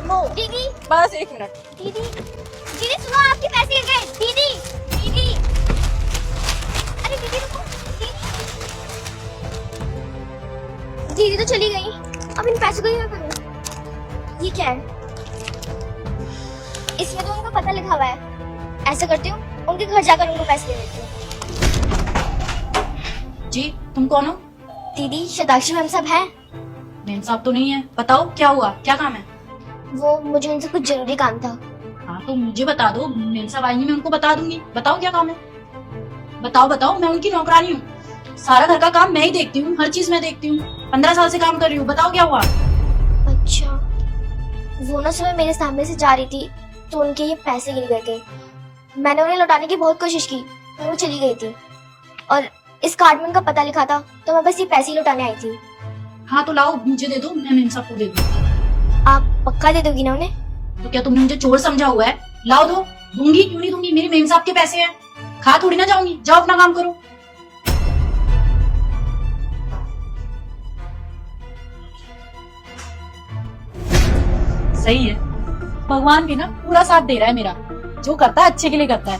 दो। दीदी बस 1 मिनट। दीदी दीदी सुनो, आपके पैसे गिर गए। दीदी दीदी, अरे दीदी रुको। दीदी तो चली गई, अब इन पैसों को ही मैं करूं? ये क्या है? इसमें तो उनका पता लिखा हुआ है। ऐसा करती हूँ, उनके घर जाकर उनको पैसे दे देती हूँ। जी, तुम कौन हो? दीदी शताक्षी मैम साहब हैं? मेम साहब तो नहीं है। बताओ क्या हुआ, क्या काम है? वो मुझे उनसे कुछ जरूरी काम था। हाँ तो मुझे बता दो, मेम साहब आएंगी, मैं उनको बता दूंगी। बताओ क्या काम है, बताओ बताओ। मैं उनकी नौकरानी हूँ, सारा घर का काम मैं ही देखती हूँ, हर चीज मैं देखती हूँ। 15 साल से काम कर रही हूँ। बताओ क्या हुआ? अच्छा, वो ना सुबह मेरे सामने से जा रही थी तो उनके ये पैसे गिर गए थे। मैंने उन्हें लौटाने की बहुत कोशिश की पर वो चली गई थी, और इस कार्ड में उनका पता लिखा था, तो मैं बस ये पैसे ही लौटाने आई थी। हाँ तो लाओ, मुझे दे दो, मैं मेम साहब को दे दूँ। आप पक्का दे दोगी ना उन्हें? तो क्या तुमने मुझे चोर समझा हुआ है? लाओ दो। दूंगी क्यों नहीं दूंगी, मेरी मेम साहब के पैसे हैं, खा थोड़ी ना जाऊंगी। जाओ अपना काम करो। सही है, भगवान भी ना पूरा साथ दे रहा है मेरा। जो करता है अच्छे के लिए करता है।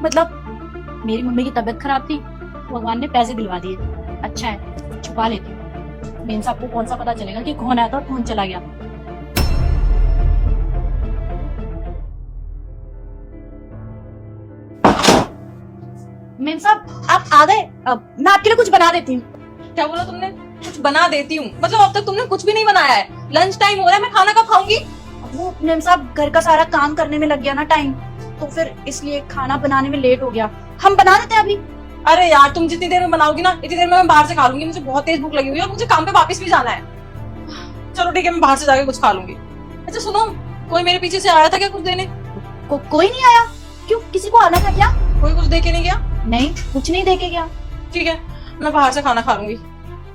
मतलब मेरी मम्मी की तबीयत खराब थी, भगवान ने पैसे दिलवा दिए। अच्छा है, छुपा लेती हूँ। मेम साहब को कौन सा पता चलेगा कि कौन आया था और कौन चला गया। मेम साहब आप आ गए, अब मैं आपके लिए कुछ बना देती हूँ। क्या बोला तुमने? कुछ बना देती हूँ? मतलब अब तक तुमने कुछ भी नहीं बनाया है। लंच टाइम हो रहा है, मैं खाना कब खाऊंगी? वो मेम साहब घर का सारा काम करने में लग गया ना टाइम, तो फिर इसलिए खाना बनाने में लेट हो गया। हम बना देते हैं अभी। अरे यार, तुम जितनी देर में बनाओगी ना, इतनी देर में मैं बाहर से खा लूंगी। मुझे बहुत तेज भूख लगी हुई है और मुझे काम पे वापस भी जाना है। चलो ठीक है, मैं बाहर से जाके कुछ खा लूंगी। अच्छा सुनो, कोई मेरे पीछे से आया था क्या कुछ देने? कोई नहीं आया? क्यों, किसी को आना था क्या? कोई कुछ दे के नहीं गया? नहीं, कुछ नहीं देके गया। ठीक है, मैं बाहर से खाना खा लूंगी।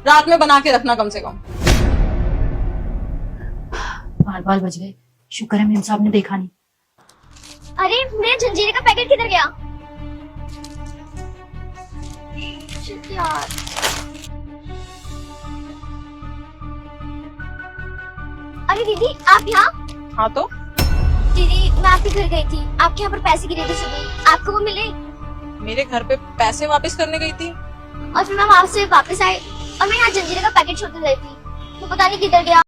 रात में बना के रखना कम से कम। 12 बज गए, शुक्र है मेम साहब ने देखा नहीं। अरे मेरे जंजीरे का पैकेट किधर गया? शिट यार। अरे दीदी आप यहाँ? हाँ तो दीदी मैं आपके घर गई थी, आपके यहाँ पर पैसे गिरे थे सुबह, आपको वो मिले? मेरे घर पे पैसे वापस करने गई थी और फिर मैं वहां से वापस आई और मैं यहाँ जंजीरे का पैकेट छोड़ के गई थी, तो पता नहीं किधर गया।